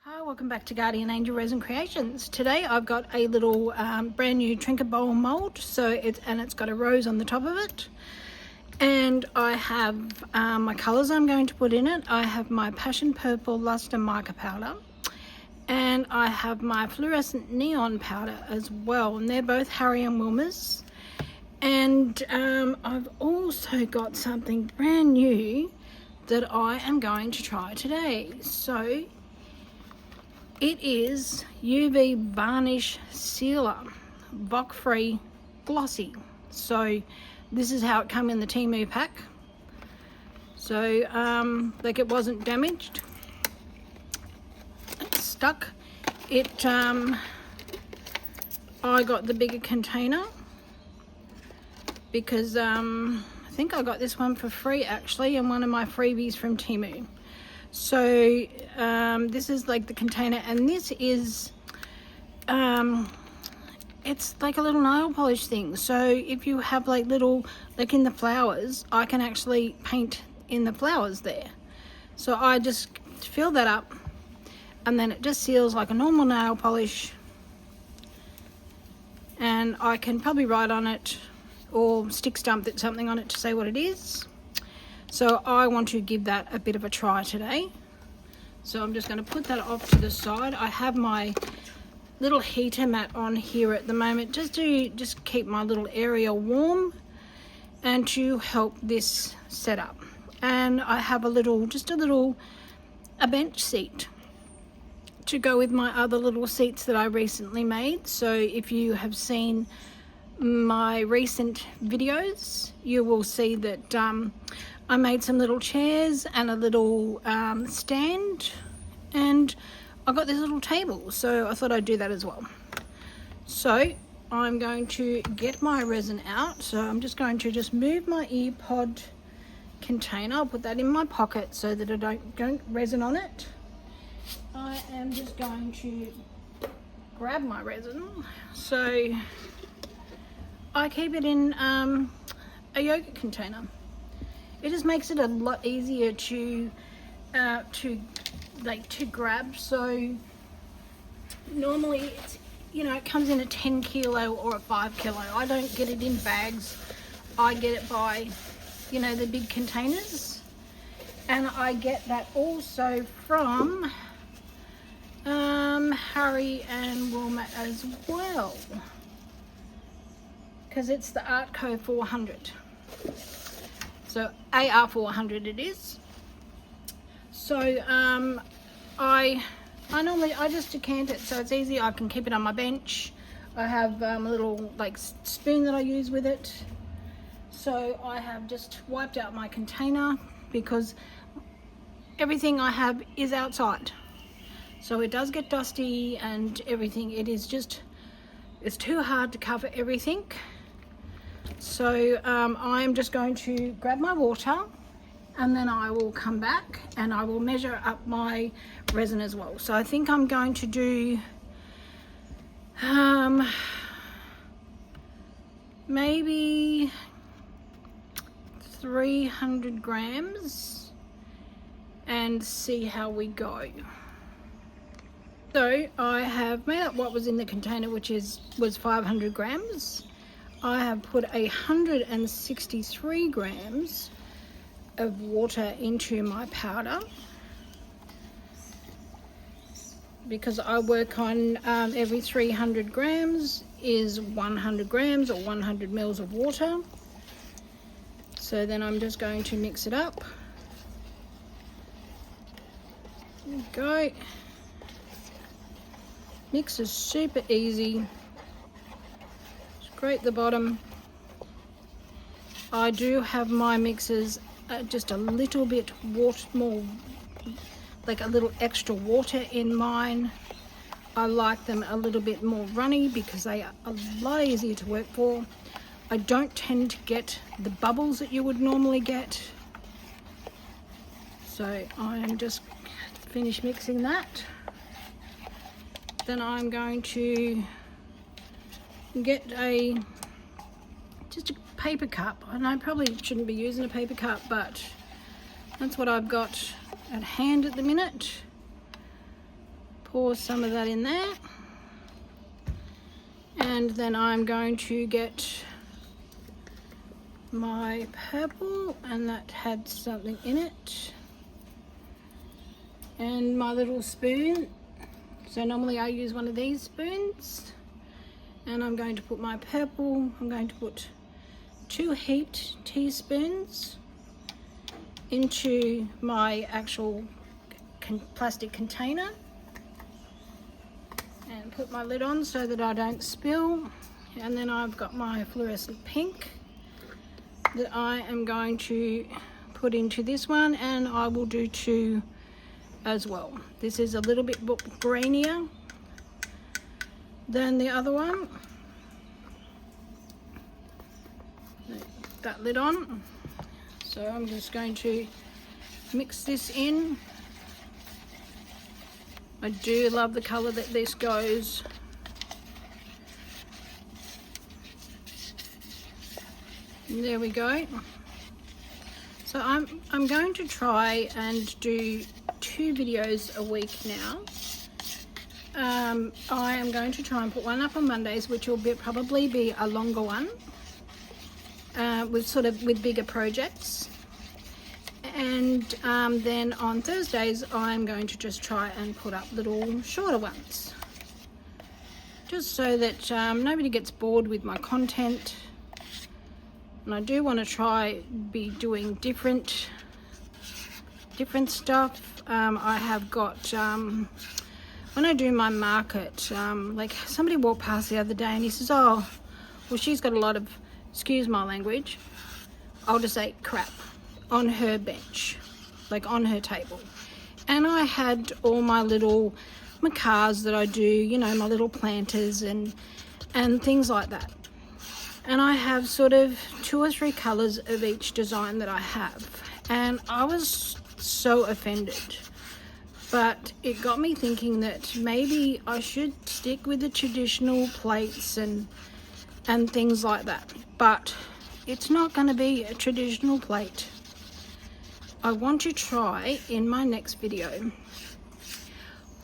Hi, welcome back to Guardian Angel Resin Creations. Today I've got a little brand new trinket bowl mold, it's got a rose on the top of it, and I have my colours I'm going to put in it. I have my passion purple luster mica powder, and I have my fluorescent neon powder as well, and they're both Harry and Wilmer's. And I've also got something brand new that I am going to try today. So it is UV Varnish Sealer, VOC free glossy. So this is how it come in the Temu pack. So like it wasn't damaged, it's stuck. I got the bigger container because I think I got this one for free actually, and one of my freebies from Temu. So this is like the container, and this is it's like a little nail polish thing. So if you have like little, like in the flowers, I can actually paint in the flowers there. So I just fill that up, and then it just seals like a normal nail polish, and I can probably write on it or stick stamp something on it to say what it is. So I want to give that a bit of a try today. So I'm just going to put that off to the side. I have my little heater mat on here at the moment just to keep my little area warm and to help this setup. And I have a bench seat to go with my other little seats that I recently made. So if you have seen my recent videos, you will see that I made some little chairs and a little stand, and I got this little table, so I thought I'd do that as well. So I'm going to get my resin out. So I'm just going to move my earpod container. I'll put that in my pocket so that I don't resin on it. I am just going to grab my resin. So I keep it in a yogurt container. It just makes it a lot easier to grab. So normally it's, it comes in a 10 kilo or a 5 kilo. I don't get it in bags. I get it by, the big containers, and I get that also from Harry and Wilmer as well, because it's the Artco 400. So AR400 it is. So I just decant it so it's easy. I can keep it on my bench. I have a little spoon that I use with it. So I have just wiped out my container because everything I have is outside. So it does get dusty and everything. It's too hard to cover everything. So I'm just going to grab my water, and then I will come back and I will measure up my resin as well. So I think I'm going to do maybe 300 grams and see how we go. So I have made up what was in the container, which was 500 grams. I have put 163 grams of water into my powder because I work on every 300 grams is 100 grams or 100 mils of water. So then I'm just going to mix it up. There we go. Mix is super easy. Scrape the bottom. I do have my mixers just a little bit more, like a little extra water in mine. I like them a little bit more runny because they are a lot easier to work for. I don't tend to get the bubbles that you would normally get. So I'm just finished mixing that. Then I'm going to get just a paper cup, and I probably shouldn't be using a paper cup, but that's what I've got at hand at the minute. pour some of that in there. And then I'm going to get my purple, and that had something in it. And my little spoon. So normally I use one of these spoons. And I'm going to put my purple, I'm going to put 2 heaped teaspoons into my actual plastic container. And put my lid on so that I don't spill. And then I've got my fluorescent pink that I am going to put into this one, and I will do 2 as well. This is a little bit greenier than the other one. That lid on. So I'm just going to mix this in. I do love the colour that this goes. And there we go. So I'm going to try and do 2 videos a week now. I am going to try and put one up on Mondays, which will probably be a longer one, with bigger projects. And then on Thursdays, I'm going to just try and put up little shorter ones, just so that nobody gets bored with my content. And I do want to try be doing different stuff. I have got when I do my market, like somebody walked past the other day and he says, oh, well, she's got a lot of, excuse my language, I'll just say crap on her bench, like on her table. And I had all my little macars that I do, you know, my little planters and things like that. And I have sort of 2 or 3 colours of each design that I have. And I was so offended. But it got me thinking that maybe I should stick with the traditional plates and things like that. But it's not going to be a traditional plate. I want to try in my next video.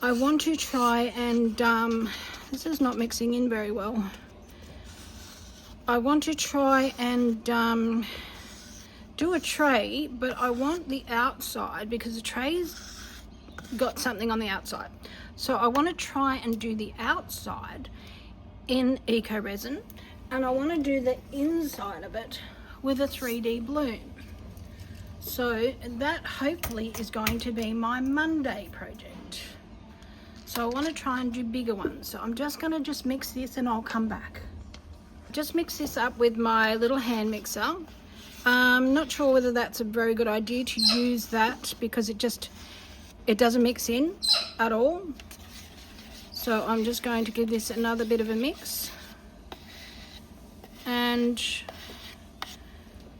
I want to try and, this is not mixing in very well. I want to try and do a tray, but I want the outside, because the tray's got something on the outside. So I want to try and do the outside in eco resin, and I want to do the inside of it with a 3D bloom. So that hopefully is going to be my Monday project. So I want to try and do bigger ones. So I'm just going to mix this and I'll come back. Just mix this up with my little hand mixer. I'm not sure whether that's a very good idea to use that, because it doesn't mix in at all. So I'm just going to give this another bit of a mix. And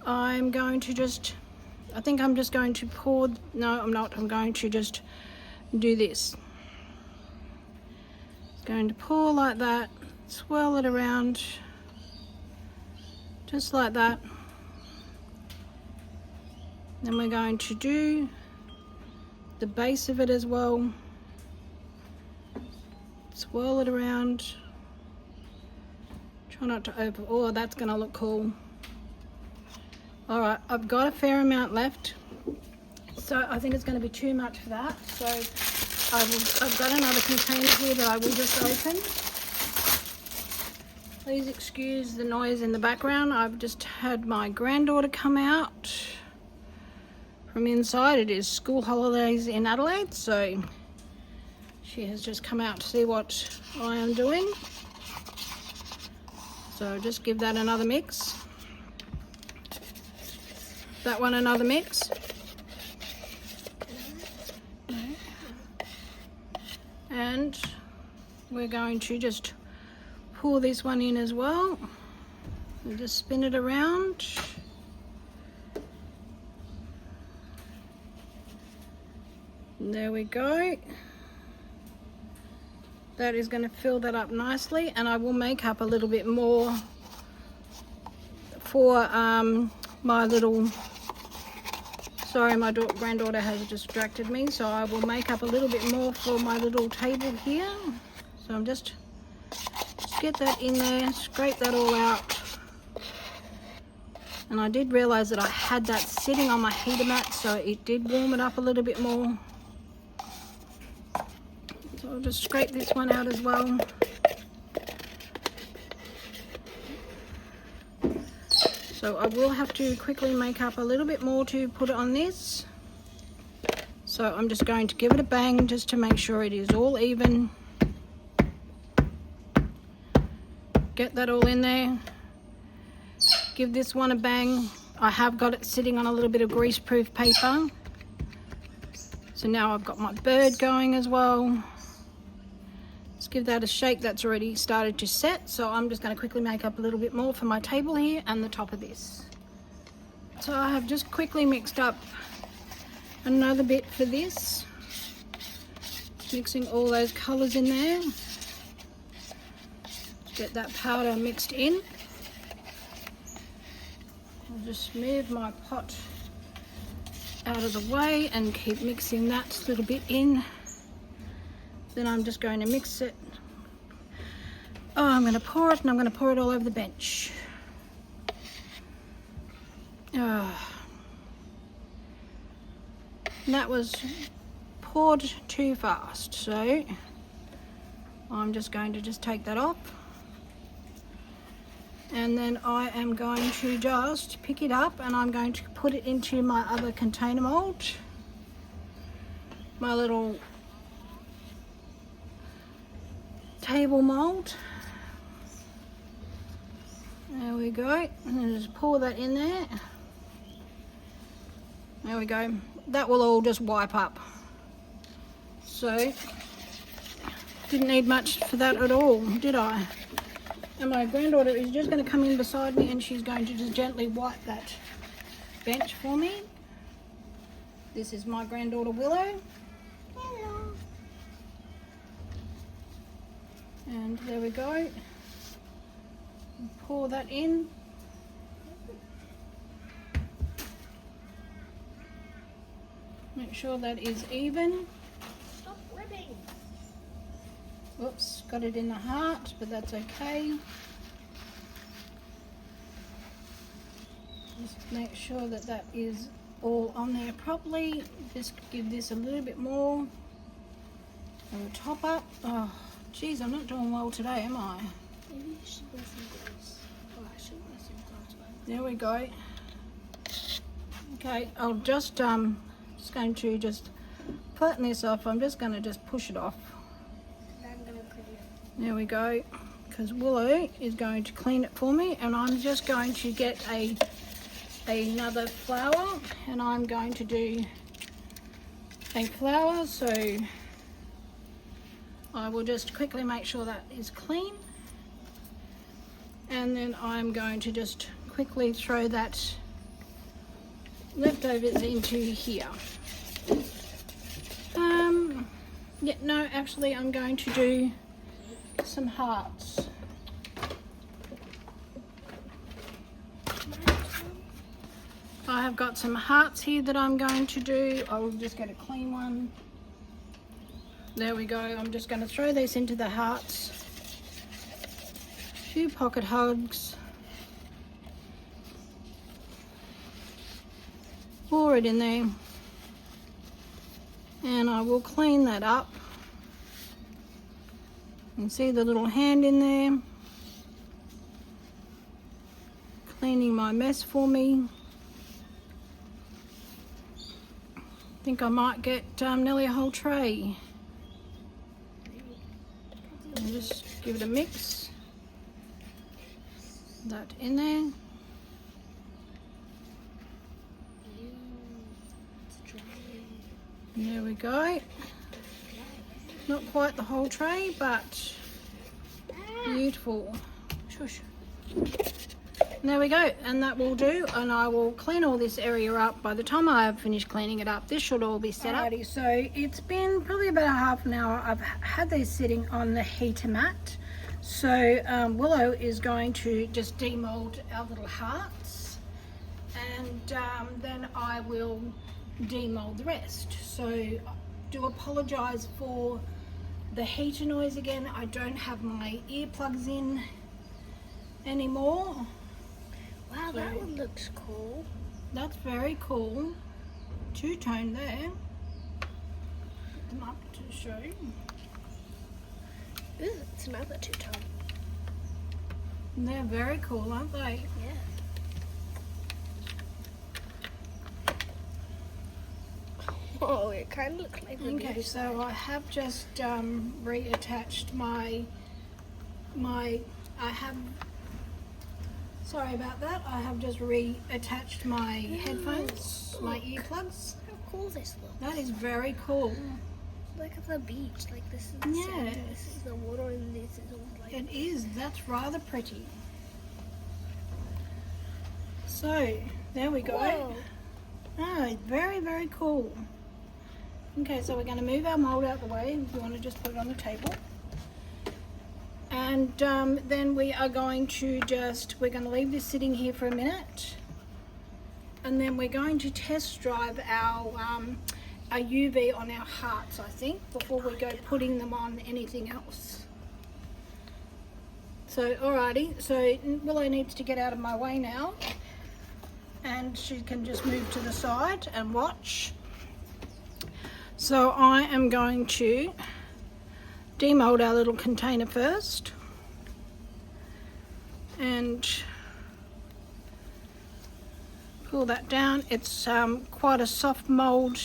I'm going to I think I'm just going to pour, no I'm not, I'm going to just do this. Going to pour like that, swirl it around, just like that. Then we're going to do the base of it as well. Swirl it around. Try not to over, oh, that's gonna look cool. All right, I've got a fair amount left, so I think it's going to be too much for that. So I've got another container here that I will just open. Please excuse the noise in the background. I've just had my granddaughter come out from inside. It is school holidays in Adelaide, so she has just come out to see what I am doing. So just give that another mix. That one another mix. And we're going to just pour this one in as well. And just spin it around. And there we go. That is going to fill that up nicely, and I will make up a little bit more for my little Sorry, my granddaughter has distracted me, so I will make up a little bit more for my little table here. So I'm just get that in there, scrape that all out. And I did realize that I had that sitting on my heater mat, so it did warm it up a little bit more. So I'll just scrape this one out as well. So I will have to quickly make up a little bit more to put it on this. So I'm just going to give it a bang just to make sure it is all even. Get that all in there. Give this one a bang. I have got it sitting on a little bit of greaseproof paper. So now I've got my bird going as well. Let's give that a shake. That's already started to set. So I'm just going to quickly make up a little bit more for my table here and the top of this. So I have just quickly mixed up another bit for this. Mixing all those colours in there. Get that powder mixed in. I'll just move my pot out of the way and keep mixing that little bit in. Then I'm just going to mix it. Oh, I'm going to pour it, and I'm going to pour it all over the bench. Oh. That was poured too fast, so I'm just going to just take that off. And then I am going to just pick it up and I'm going to put it into my other container mold. My little table mold. There we go. And just pour that in there. There we go. That will all just wipe up. So, didn't need much for that at all, did I? And my granddaughter is just going to come in beside me and she's going to just gently wipe that bench for me. This is my granddaughter Willow. Hello. And there we go. Pour that in. Make sure that is even. Stop ribbing. Whoops, got it in the heart, but that's okay. Just make sure that that is all on there properly. Just give this a little bit more. And we'll top up. Oh, geez, I'm not doing well today, am I? Maybe you should wear some gloves. Oh, I should wear some gloves. There we go. Okay, I'll just going to just flatten this off. I'm just going to just push it off. There we go, because Willow is going to clean it for me, and I'm just going to get another flower, and I'm going to do a flower. So I will just quickly make sure that is clean, and then I'm going to just quickly throw that leftovers into here. Yeah, no, actually I'm going to do some hearts. I have got some hearts here that I'm going to do. I will just get a clean one. There we go. I'm just going to throw these into the hearts. A few pocket hugs. Pour it in there. And I will clean that up. You can see the little hand in there. Cleaning my mess for me. I think I might get Nelly a whole tray. I'll just give it a mix. That in there. There we go. Not quite the whole tray, but beautiful. Shush. And there we go, and that will do, and I will clean all this area up. By the time I have finished cleaning it up, this should all be set up. Alrighty, so it's been probably about a half an hour. I've had these sitting on the heater mat. So Willow is going to just demold our little hearts, and then I will demold the rest. So I do apologize for the heater noise again. I don't have my earplugs in anymore. Wow, that one looks cool. That's very cool. Two-tone there. Put them up to show. Ooh, it's another two-tone. They're very cool, aren't they? Yeah. Oh, it kind of looks like the Okay, so I have just reattached sorry about that. I have just reattached my headphones, my earplugs. How cool this looks. That is very cool. Like at the beach, like this is the sand, this is the water, and this is all like... It is. That's rather pretty. So, there we go. Whoa. Oh, very, very cool. Okay, so we're going to move our mold out the way. If you want to just put it on the table. And then we are going to we're going to leave this sitting here for a minute. And then we're going to test drive our UV on our hearts, I think, before we go putting them on anything else. So, alrighty, so Willow needs to get out of my way now. And she can just move to the side and watch. So I am going to demold our little container first. And pull that down. It's quite a soft mold.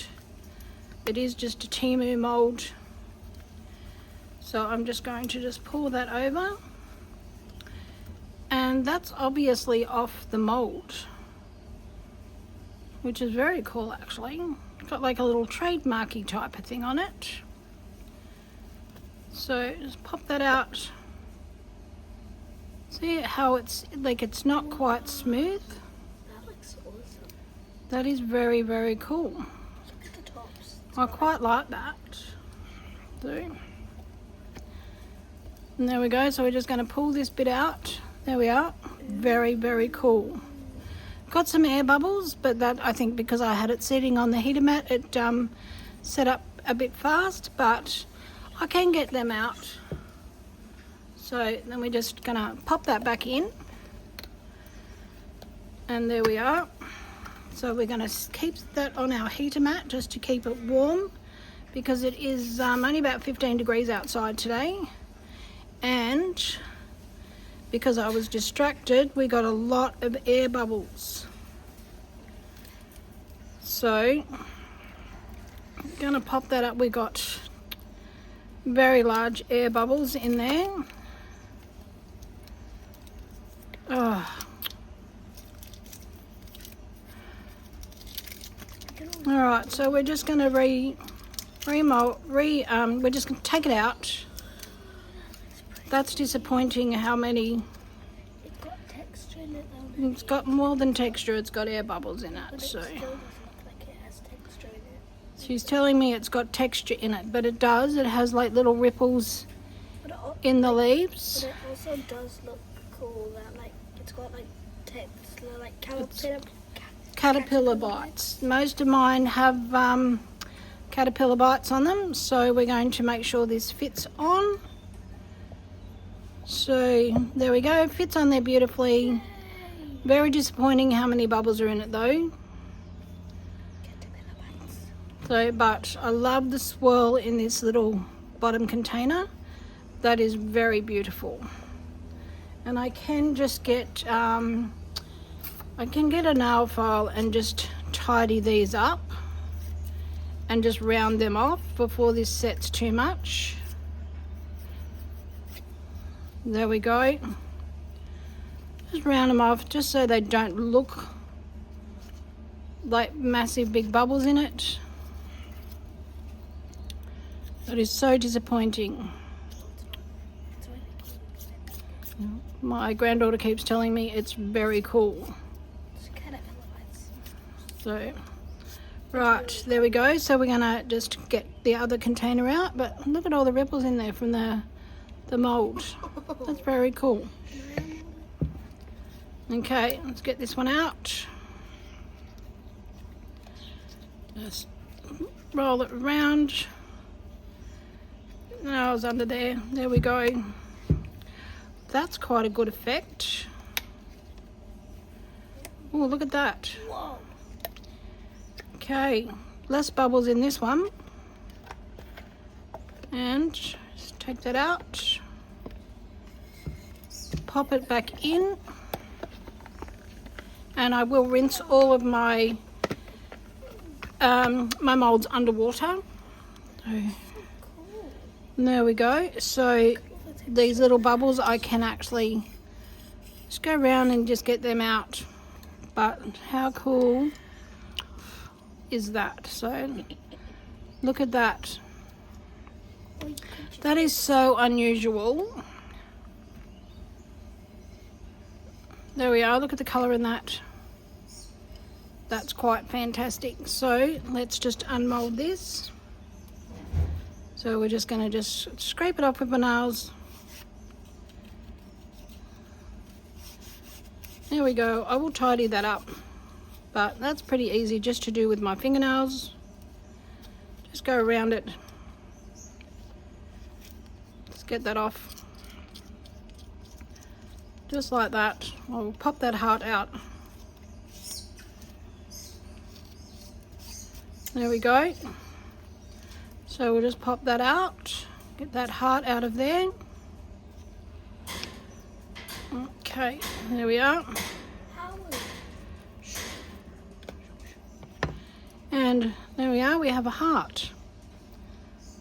It is just a Temu mold. So I'm just going to just pull that over. And that's obviously off the mold, which is very cool actually. It's got like a little trademarky type of thing on it. So just pop that out. See how it's like it's not quite smooth? That looks awesome. That is very, very cool. Look at the tops. I quite like that. So, and there we go. So we're just going to pull this bit out. There we are. Very, very cool. Got some air bubbles, but that I think because I had it sitting on the heater mat, it set up a bit fast, but I can get them out. So then we're just gonna pop that back in, and there we are. So we're gonna keep that on our heater mat just to keep it warm, because it is only about 15 degrees outside today, and because I was distracted, we got a lot of air bubbles. So, I'm gonna pop that up. We got very large air bubbles in there. Oh. All right, so we're just gonna we're just gonna take it out. That's disappointing how many... It's got texture in it though. It's got more than texture, it's got air bubbles in it, But so... it still doesn't look like it has texture in it. She's telling me it's got texture in it, but it does. It has like little ripples But in the leaves. it also does look cool that like it's got like texture, like Caterpillar bites. Most of mine have caterpillar bites on them, so we're going to make sure this fits on. So there we go, fits on there beautifully. Yay. Very disappointing how many bubbles are in it though. Caterpillar bites. So, but I love the swirl in this little bottom container. That is very beautiful. And I can just get a nail file and just tidy these up and just round them off before this sets too much. There we go. Just round them off just so they don't look like massive big bubbles in it. That is so disappointing. It's really cool. My granddaughter keeps telling me it's very cool. It's caterpillar bites. So, right, there we go. So we're gonna just get the other container out, but look at all the ripples in there from the mold. That's very cool. Okay, let's get this one out. Just roll it around. No, I was under there. There we go. That's quite a good effect. Oh, look at that. Whoa. Okay, less bubbles in this one. And just take that out. Pop it back in. And I will rinse all of my my molds underwater. So, there we go. So these little bubbles, I can actually just go around and just get them out. But how cool is that? So look at that. That is so unusual. There we are. Look at the colour in that. That's quite fantastic. So let's just unmold this. So we're just going to just scrape it off with my nails. There we go. I will tidy that up, but that's pretty easy just to do with my fingernails. Just go around it. Let's get that off. Just like that. I'll pop that heart out. There we go. So we'll just pop that out. Get that heart out of there. Okay, there we are. And there we are, we have a heart.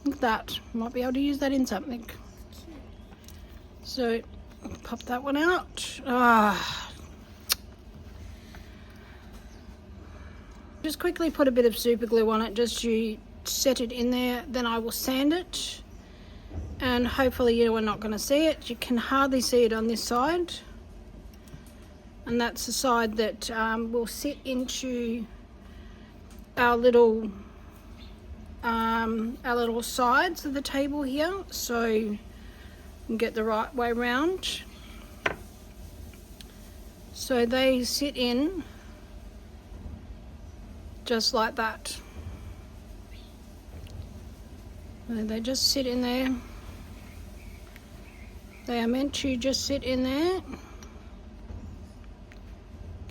Look at that. Might be able to use that in something. So pop that one out. Just quickly put a bit of super glue on it just to set it in there. Then I will sand it. And hopefully you are not going to see it. You can hardly see it on this side. And that's the side that will sit into our little sides of the table here. So you can get the right way round. So they sit in just like that. And they just sit in there. They are meant to just sit in there.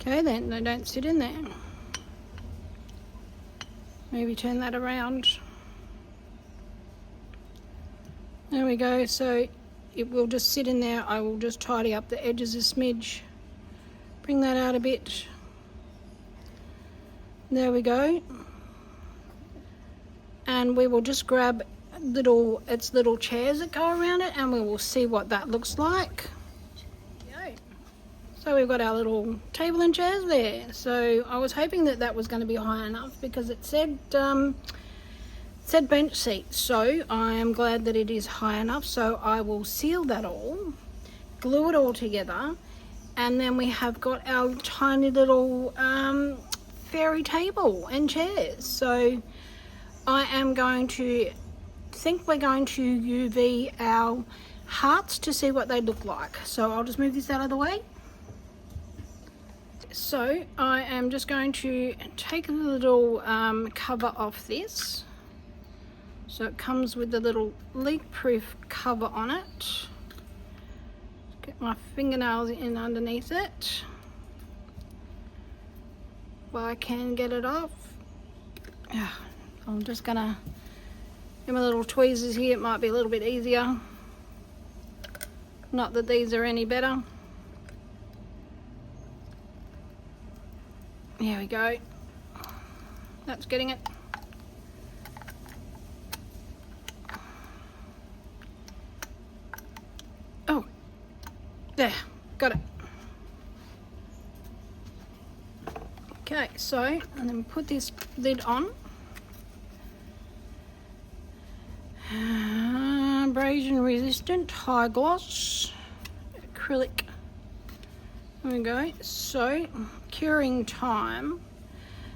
Okay, then they don't sit in there. Maybe turn that around. There we go. So it will just sit in there. I will just tidy up the edges a smidge. Bring that out a bit. There we go. And we will just grab little chairs that go around it, and we will see what that looks like. So we've got our little table and chairs there. So I was hoping that that was going to be high enough because it said bench seat. So I am glad that it is high enough. So I will seal that all, glue it all together, and then we have got our tiny little fairy table and chairs. So I am going to we're going to UV our hearts to see what they look like. So I'll just move this out of the way. So I am just going to take the little cover off this. So it comes with the little leak-proof cover on it. Get my fingernails in underneath it. Well, I can get it off. Yeah, I'm just gonna get my little tweezers here. It might be a little bit easier. Not that these are any better. There we go. That's getting it. Oh, there, got it. Okay, so, and then put this lid on. Abrasion resistant, high gloss, acrylic. There we go. So, curing time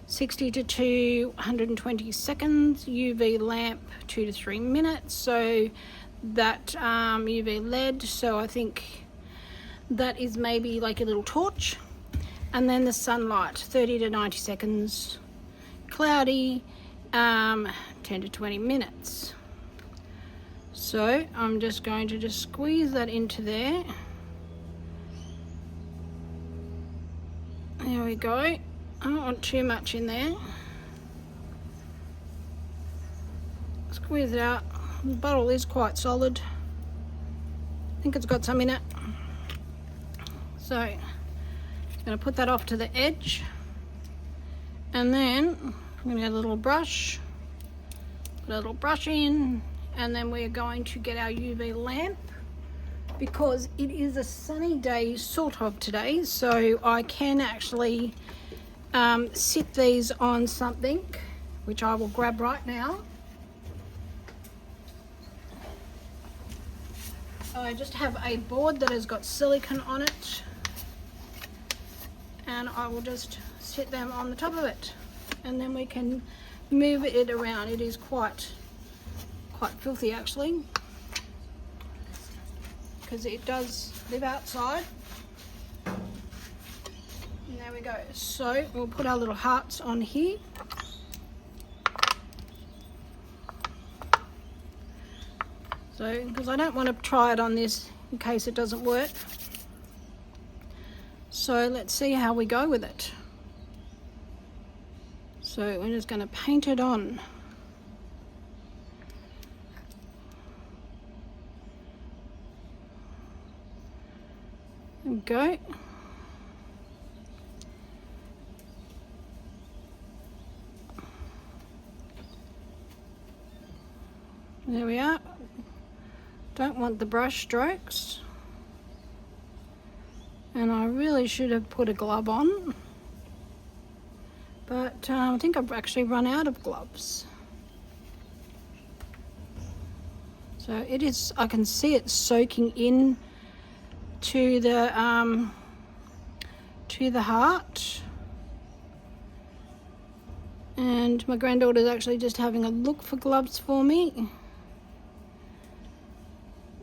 60 to 220 seconds, UV lamp 2 to 3 minutes. So that UV LED, so I think that is maybe like a little torch. And then the sunlight 30 to 90 seconds, cloudy, 10 to 20 minutes. So I'm just going to squeeze that into there. There we go. I don't want too much in there. Squeeze it out. The bottle is quite solid. I think it's got some in it. So I'm going to put that off to the edge. And then I'm going to get a little brush. Put a little brush in. And then we're going to get our UV lamp, because it is a sunny day sort of today, so I can actually sit these on something, which I will grab right now. I just have a board that has got silicone on it, and I will just sit them on the top of it, and then we can move it around. It is quite filthy actually, because it does live outside. And there we go. So we'll put our little hearts on here. So, because I don't want to try it on this in case it doesn't work. So let's see how we go with it. So we're just going to paint it on. There we go. There we are. Don't want the brush strokes. And I really should have put a glove on. But I think I've actually run out of gloves. So it is, I can see it soaking in to the heart. And my granddaughter's actually just having a look for gloves for me.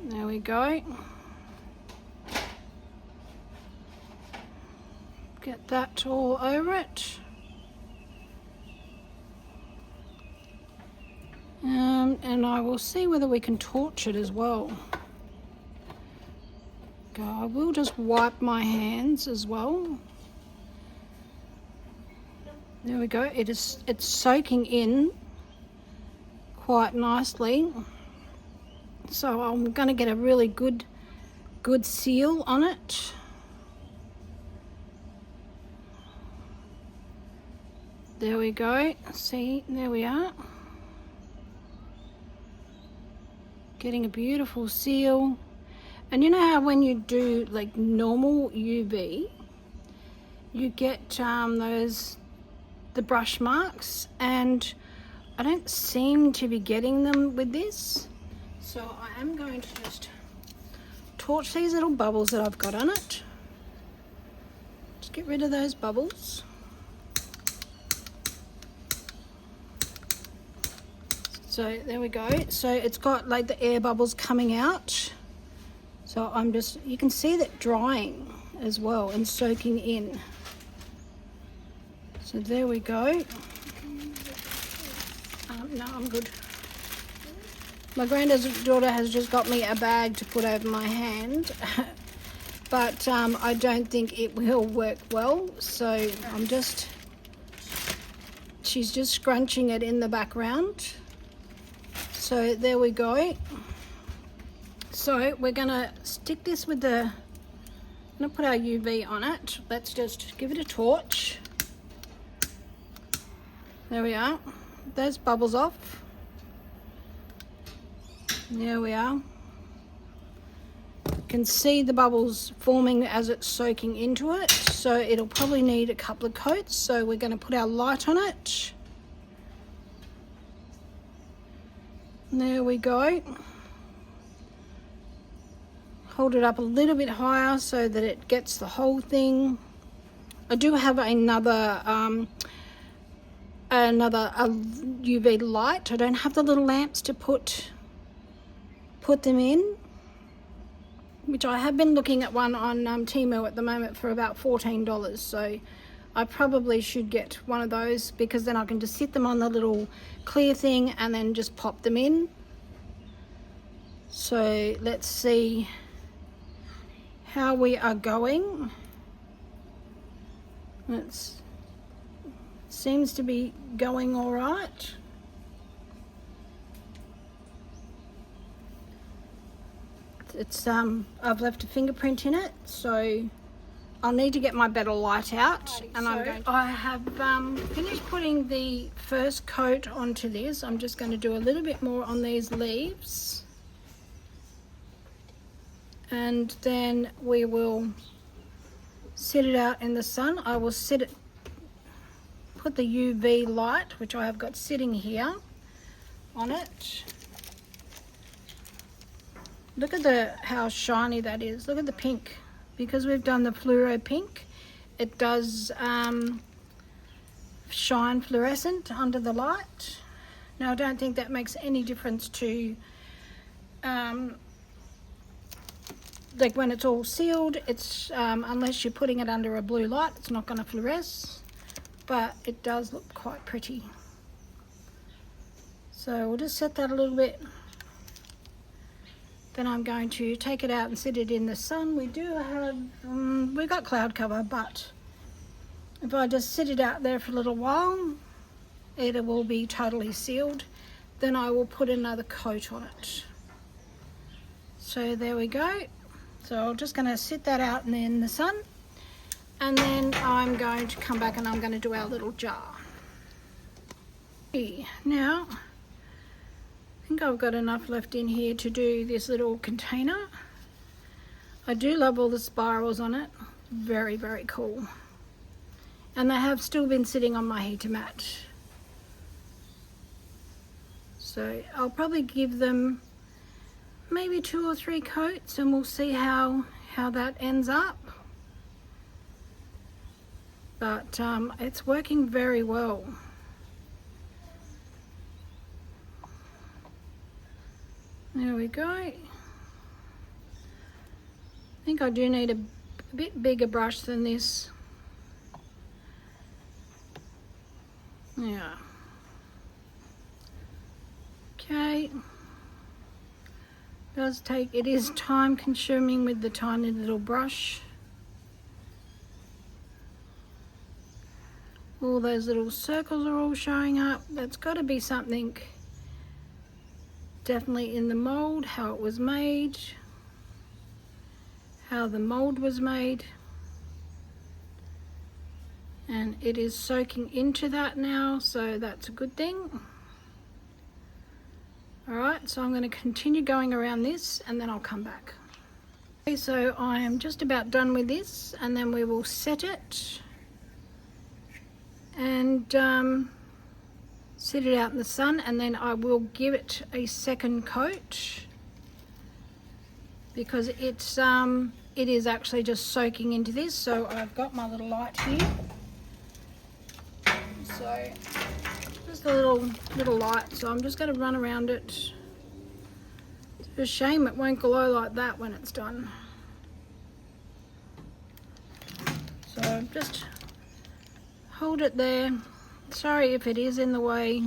There we go. Get that all over it. And I will see whether we can torch it as well. Okay, I will just wipe my hands as well. There we go. It's soaking in quite nicely. So I'm going to get a really good seal on it. There we go. See, there we are. Getting a beautiful seal. And you know how when you do like normal UV, you get the brush marks, and I don't seem to be getting them with this. So I am going to just torch these little bubbles that I've got on it. Just get rid of those bubbles. So there we go. So it's got like the air bubbles coming out. So I'm just, you can see that drying as well and soaking in. So there we go. No, I'm good. My granddaughter has just got me a bag to put over my hand, but I don't think it will work well. So she's just scrunching it in the background. So there we go. So we're gonna stick this with I'm gonna put our UV on it. Let's just give it a torch. There we are. Those bubbles off. There we are. You can see the bubbles forming as it's soaking into it. So it'll probably need a couple of coats. So we're gonna put our light on it. There we go. Hold it up a little bit higher so that it gets the whole thing. I do have another UV light. I don't have the little lamps to put them in, which I have been looking at one on Temu at the moment for about $14. So I probably should get one of those, because then I can just sit them on the little clear thing and then just pop them in. So let's see how we are going. It seems to be going all right. It's I've left a fingerprint in it, so I'll need to get my better light out. And I have finished putting the first coat onto this. I'm just going to do a little bit more on these leaves, and then we will sit it out in the sun. I will put the UV light, which I have got sitting here, on it. Look at how shiny that is. Look at the pink. Because we've done the fluoro pink, it does shine fluorescent under the light. Now I don't think that makes any difference to like when it's all sealed. It's unless you're putting it under a blue light, it's not going to fluoresce, but it does look quite pretty. So we'll just set that a little bit. Then I'm going to take it out and sit it in the sun. We do have, we've got cloud cover, but if I just sit it out there for a little while, it will be totally sealed. Then I will put another coat on it. So there we go. So I'm just going to sit that out in the sun, and then I'm going to come back and I'm going to do our little jar. Now, I think I've got enough left in here to do this little container. I do love all the spirals on it. Very, very cool. And they have still been sitting on my heater mat. So I'll probably give them maybe 2 or 3 coats, and we'll see how that ends up. But it's working very well. There we go. I think I do need a bit bigger brush than this. Yeah. Okay. It is time consuming with the tiny little brush. All those little circles are all showing up. That's got to be something definitely in the mold, how it was made, how the mold was made, and it is soaking into that now, so that's a good thing. Alright, so I'm going to continue going around this and then I'll come back. Okay, so I am just about done with this, and then we will set it and sit it out in the sun, and then I will give it a second coat because it is actually just soaking into this. So I've got my little light here, so just a little light, so I'm just going to run around it. It's a shame it won't glow like that when it's done. So just hold it there. Sorry if it is in the way.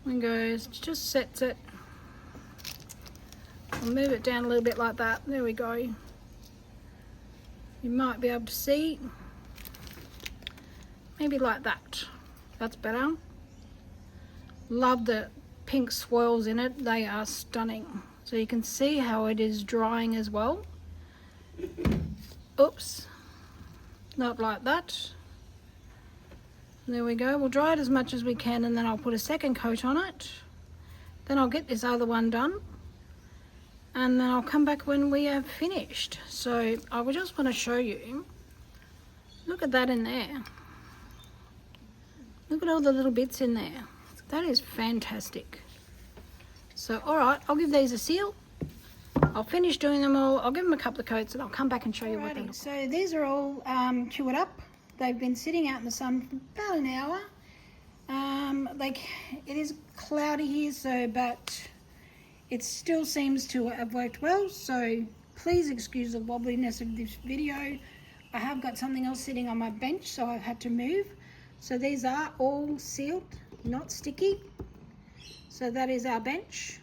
And goes, just sets it. I'll move it down a little bit like that. There we go. You might be able to see. Maybe like that. That's better. Love the pink swirls in it. They are stunning. So you can see how it is drying as well. Oops. Not like that. There we go. We'll dry it as much as we can, and then I'll put a second coat on it. Then I'll get this other one done, and then I'll come back when we have finished. So I will just want to show you. Look at that in there. Look at all the little bits in there. That is fantastic. So alright, I'll give these a seal. I'll finish doing them all. I'll give them a couple of coats and I'll come back and show you what they look like. So these are all cured up. They've been sitting out in the sun for about an hour. It is cloudy here, but it still seems to have worked well. So please excuse the wobbliness of this video. I have got something else sitting on my bench, so I've had to move. So these are all sealed, not sticky. So that is our bench.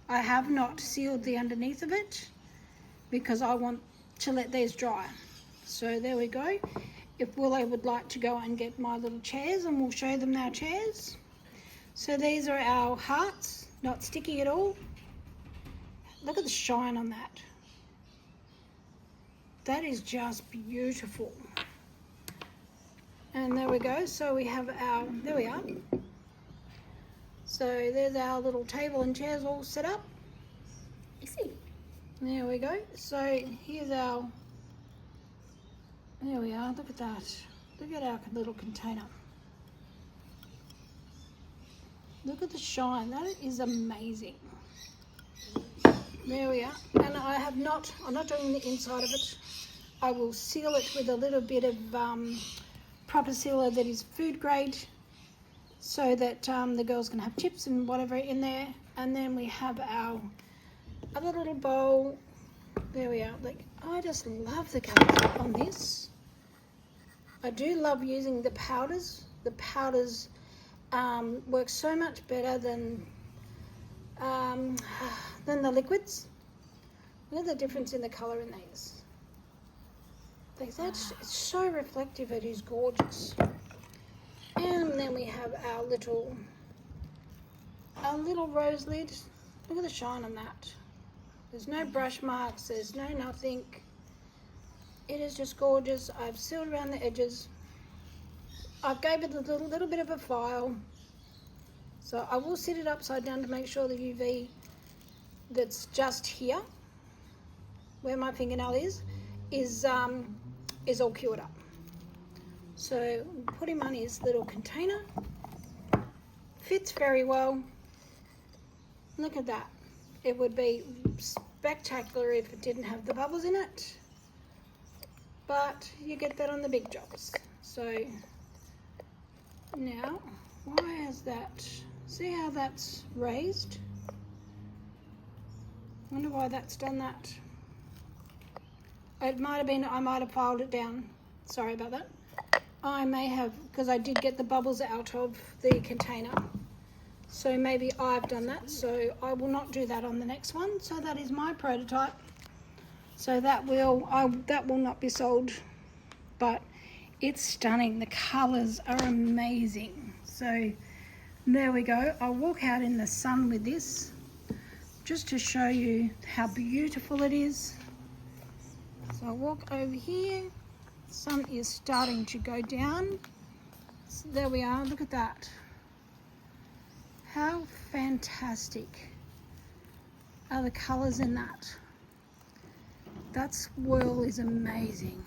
I have not sealed the underneath of it because I want to let these dry. So there we go. If Willow would like to go and get my little chairs, and we'll show them our chairs. So these are our hearts, not sticky at all. Look at the shine on that. That is just beautiful. And there we go. So we have our, there we are. So there's our little table and chairs all set up. I see. There we go. So here's our, there we are. Look at that. Look at our little container. Look at the shine. That is amazing. There we are. And I'm not doing the inside of it. I will seal it with a little bit of proper sealer that is food grade, so that the girls can have chips and whatever in there. And then we have our other little bowl. There we are. Like, I just love the colours on this. I do love using the powders. The powders work so much better than the liquids. Look at the difference in the colour in these. Like, that's, it's so reflective, it is gorgeous. And then we have our little rose lid. Look at the shine on that. There's no brush marks, there's no nothing. It is just gorgeous. I've sealed around the edges. I've gave it a little bit of a file. So I will sit it upside down to make sure the UV that's just here, where my fingernail is all cured up. So put him on his little container. Fits very well. Look at that. It would be spectacular if it didn't have the bubbles in it, but you get that on the big jobs. So now, why is that? See how that's raised? Wonder why that's done that. It might have been, I might have piled it down. Sorry about that. I may have, because I did get the bubbles out of the container. So maybe I've done that. So I will not do that on the next one. So that is my prototype. So that will not be sold, but it's stunning. The colours are amazing. So there we go. I'll walk out in the sun with this just to show you how beautiful it is. So I'll walk over here. The sun is starting to go down. So there we are. Look at that. How fantastic are the colours in that? That swirl is amazing.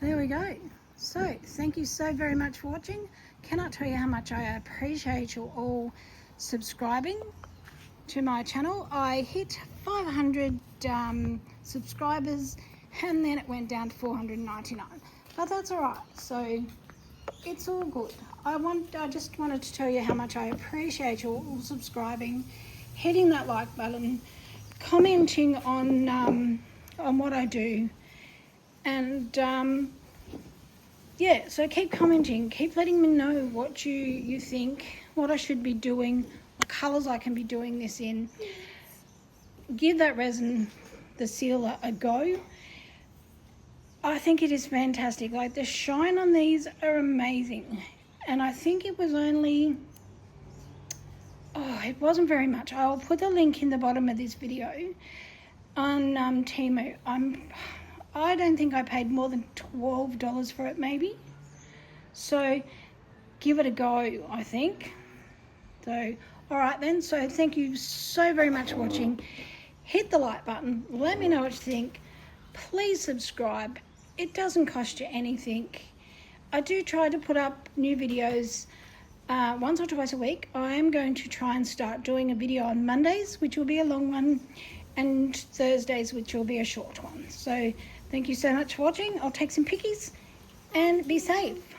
There we go. So thank you so very much for watching. Cannot tell you how much I appreciate you all subscribing to my channel. I hit 500 subscribers, and then it went down to 499, but that's all right. So it's all good. I just wanted to tell you how much I appreciate you all subscribing, hitting that like button, commenting on what I do, and yeah, so keep commenting, keep letting me know what you think, what I should be doing, what colours I can be doing this in. Give that resin, the sealer, a go. I think it is fantastic. Like, the shine on these are amazing. And I think it was only, it wasn't very much. I'll put the link in the bottom of this video on Temu. I don't think I paid more than $12 for it, maybe. So give it a go, I think. So, all right then. So thank you so very much for watching. Hit the like button. Let me know what you think. Please subscribe. It doesn't cost you anything. I do try to put up new videos once or twice a week. I am going to try and start doing a video on Mondays, which will be a long one, and Thursdays, which will be a short one. So thank you so much for watching. I'll take some pickies and be safe.